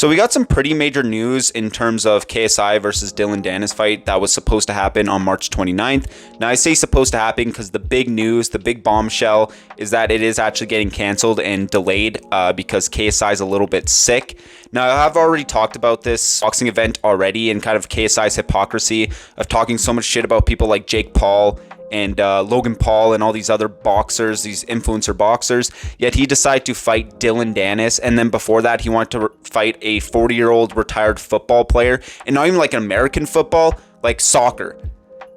So we got some pretty major news in terms of KSI versus Dillon Danis fight that was supposed to happen on March 29th. Now I say supposed to happen because the big news, the big bombshell is that it is actually getting canceled and delayed because KSI is a little bit sick. Now I've already talked about this boxing event already and kind of KSI's hypocrisy of talking so much shit about people like Jake Paul and Logan Paul and all these other boxers, these influencer boxers, yet he decided to fight Dillon Danis, and then before that he wanted to fight a 40-year-old retired football player, and not even like an American football, like soccer,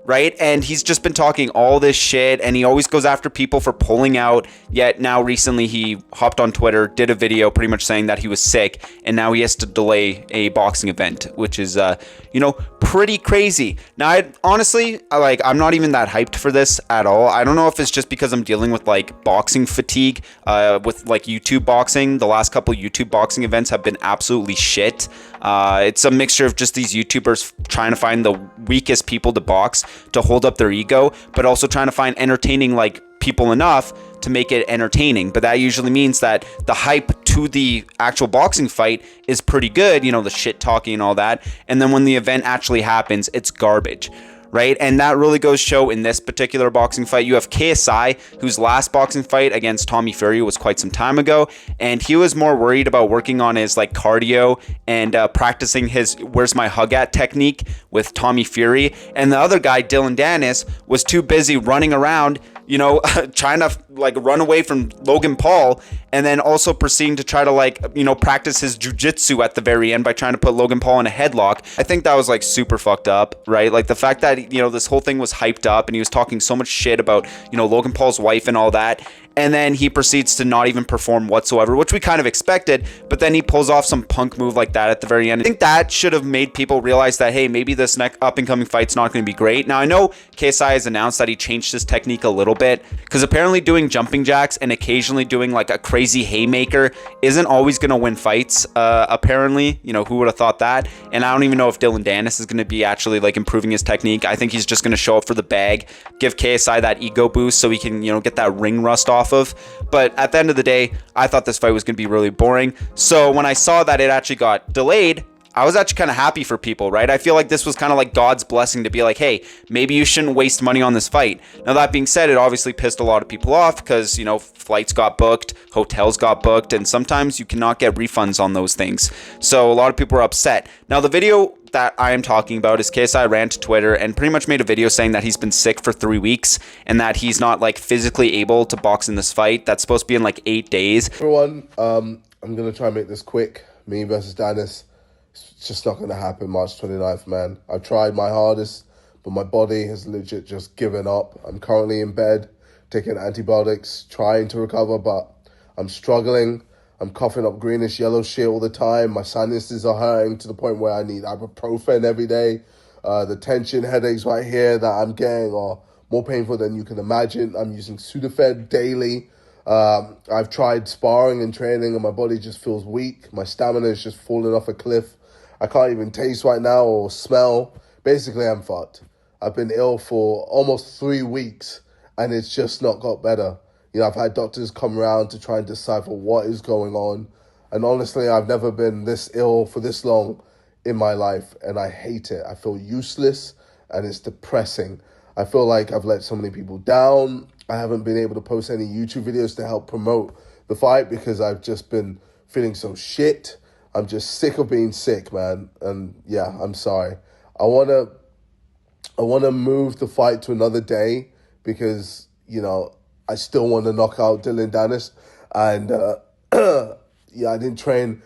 right? And he's just been talking all this shit, and he always goes after people for pulling out, yet now recently he hopped on Twitter, did a video pretty much saying that he was sick, and now he has to delay a boxing event, which is, pretty crazy. Now, I'm not even that hyped for this at all. I don't know if it's just because I'm dealing with, like, boxing fatigue with, like, YouTube boxing. The last couple YouTube boxing events have been absolutely shit. It's a mixture of just these YouTubers trying to find the weakest people to box to hold up their ego, but also trying to find entertaining, like, people enough to make it entertaining. But that usually means that the hype to the actual boxing fight is pretty good, the shit talking and all that, and then when the event actually happens, it's garbage, right? And that really goes show in this particular boxing fight. You have KSI, whose last boxing fight against Tommy Fury was quite some time ago, and he was more worried about working on his like cardio and practicing his where's my hug at technique with Tommy Fury. And the other guy, Dillon Danis, was too busy running around, trying to like run away from Logan Paul, and then also proceeding to try to practice his jiu-jitsu at the very end by trying to put Logan Paul in a headlock. I think that was like super fucked up, right? Like the fact that, this whole thing was hyped up and he was talking so much shit about, Logan Paul's wife and all that. And then he proceeds to not even perform whatsoever, which we kind of expected. But then he pulls off some punk move like that at the very end. I think that should have made people realize that, hey, maybe this next up-and-coming fight's not going to be great. Now, I know KSI has announced that he changed his technique a little bit, because apparently doing jumping jacks and occasionally doing like a crazy haymaker isn't always going to win fights, apparently. Who would have thought that? And I don't even know if Dillon Danis is going to be actually like improving his technique. I think he's just going to show up for the bag, give KSI that ego boost so he can, get that ring rust off of. But at the end of the day, I thought this fight was going to be really boring. So when I saw that it actually got delayed, I was actually kind of happy for people, right? I feel like this was kind of like God's blessing to be like, hey, maybe you shouldn't waste money on this fight. Now, that being said, it obviously pissed a lot of people off because, flights got booked, hotels got booked, and sometimes you cannot get refunds on those things. So a lot of people were upset. Now, the video that I am talking about is KSI ran to Twitter and pretty much made a video saying that he's been sick for 3 weeks and that he's not like physically able to box in this fight. That's supposed to be in like 8 days. Everyone, I'm going to try and make this quick. Me versus Danis. It's just not going to happen March 29th, man. I've tried my hardest, but my body has legit just given up. I'm currently in bed, taking antibiotics, trying to recover, but I'm struggling. I'm coughing up greenish yellow shit all the time. My sinuses are hurting to the point where I need ibuprofen every day. The tension headaches right here that I'm getting are more painful than you can imagine. I'm using Sudafed daily. I've tried sparring and training and my body just feels weak. My stamina is just falling off a cliff. I can't even taste right now or smell. Basically, I'm fucked. I've been ill for almost 3 weeks and it's just not got better. I've had doctors come around to try and decipher what is going on. And honestly, I've never been this ill for this long in my life and I hate it. I feel useless and it's depressing. I feel like I've let so many people down. I haven't been able to post any YouTube videos to help promote the fight because I've just been feeling so shit. I'm just sick of being sick, man. And yeah, I'm sorry. I want to move the fight to another day because, I still want to knock out Dillon Danis. And I didn't train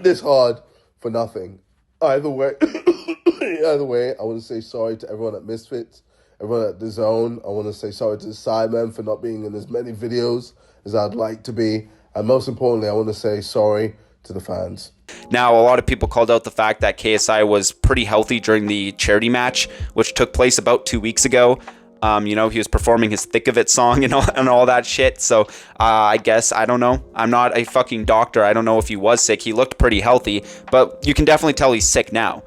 this hard for nothing. Either way, I want to say sorry to everyone at Misfits, everyone at The Zone. I want to say sorry to the Sidemen for not being in as many videos as I'd like to be. And most importantly, I want to say sorry to the fans. Now, a lot of people called out the fact that KSI was pretty healthy during the charity match, which took place about 2 weeks ago. He was performing his Thick of It song and all that shit. So I guess, I don't know. I'm not a fucking doctor. I don't know if he was sick. He looked pretty healthy, but you can definitely tell he's sick now.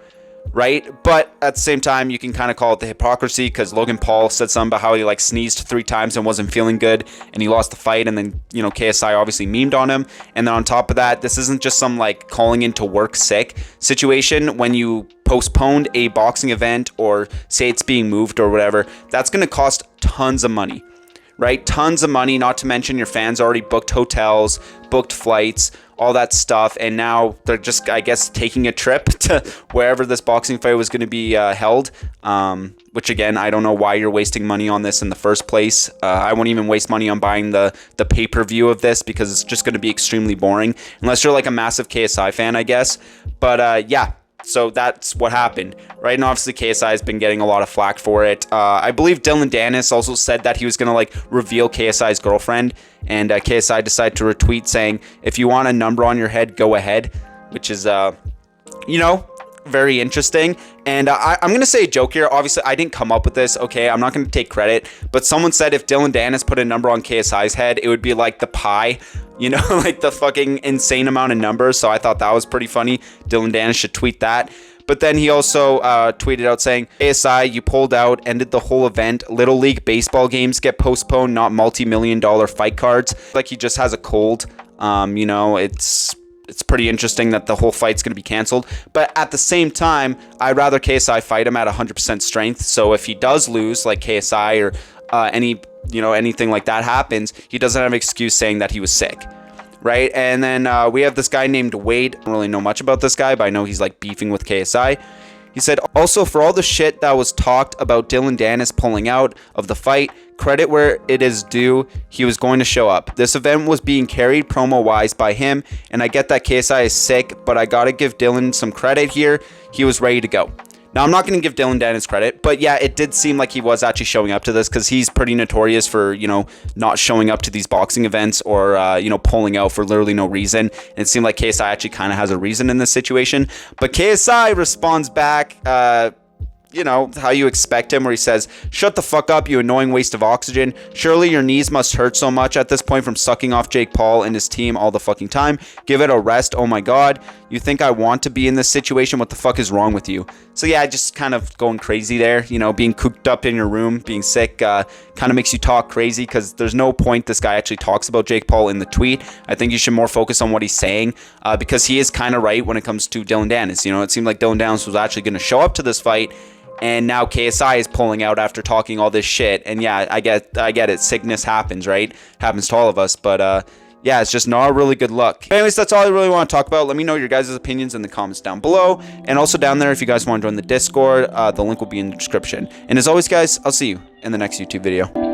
right? But at the same time, you can kind of call it the hypocrisy, because Logan Paul said something about how he like sneezed 3 times and wasn't feeling good and he lost the fight, and then, you know, KSI obviously memed on him. And then on top of that, this isn't just some like calling into work sick situation. When you postponed a boxing event or say it's being moved or whatever, that's going to cost tons of money, right? Tons of money, not to mention your fans already booked hotels, booked flights, all that stuff, and now they're just, I guess, taking a trip to wherever this boxing fight was going to be held, which again, I don't know why you're wasting money on this in the first place. I won't even waste money on buying the pay-per-view of this, because it's just going to be extremely boring, unless you're like a massive KSI fan, I guess. But yeah, so that's what happened, right? And obviously KSI has been getting a lot of flack for it. I believe Danis also said that he was going to like reveal KSI's girlfriend, and KSI decided to retweet saying, if you want a number on your head, go ahead, which is, you know, very interesting. And I'm going to say a joke here. Obviously, I didn't come up with this, okay? I'm not going to take credit, but someone said if Dillon Danis put a number on KSI's head, it would be like the pie, you know, like the fucking insane amount of numbers. So I thought that was pretty funny. Dillon Danis should tweet that. But then he also tweeted out saying, KSI, you pulled out, ended the whole event. Little League baseball games get postponed, not multi-million-dollar fight cards. Like he just has a cold. You know, it's pretty interesting that the whole fight's going to be canceled. But at the same time, I'd rather KSI fight him at 100% strength. So if he does lose, like KSI or anything like that happens, he doesn't have an excuse saying that he was sick. Right? And then we have this guy named Wade. I don't really know much about this guy, but I know he's like beefing with KSI. He said, also, for all the shit that was talked about Dillon Danis pulling out of the fight, credit where it is due, he was going to show up. This event was being carried promo-wise by him, and I get that KSI is sick, but I gotta give Dillon some credit here. He was ready to go. Now, I'm not going to give Dillon Danis credit, but yeah, it did seem like he was actually showing up to this, because he's pretty notorious for, you know, not showing up to these boxing events or, you know, pulling out for literally no reason. And it seemed like KSI actually kind of has a reason in this situation. But KSI responds back, you know, how you expect him, where he says, shut the fuck up, you annoying waste of oxygen. Surely your knees must hurt so much at this point from sucking off Jake Paul and his team all the fucking time. Give it a rest. Oh my God. You think I want to be in this situation? What the fuck is wrong with you? So yeah, just kind of going crazy there, you know, being cooped up in your room, being sick, kind of makes you talk crazy, because there's no point this guy actually talks about Jake Paul in the tweet. I think you should more focus on what he's saying, because he is kind of right when it comes to Dillon Danis. You know, it seemed like Dillon Danis was actually going to show up to this fight, and now KSI is pulling out after talking all this shit. And yeah, I get it. Sickness happens, right? Happens to all of us. But yeah, it's just not a really good look. Anyways, that's all I really want to talk about. Let me know your guys' opinions in the comments down below. And also down there, if you guys want to join the Discord, the link will be in the description. And as always, guys, I'll see you in the next YouTube video.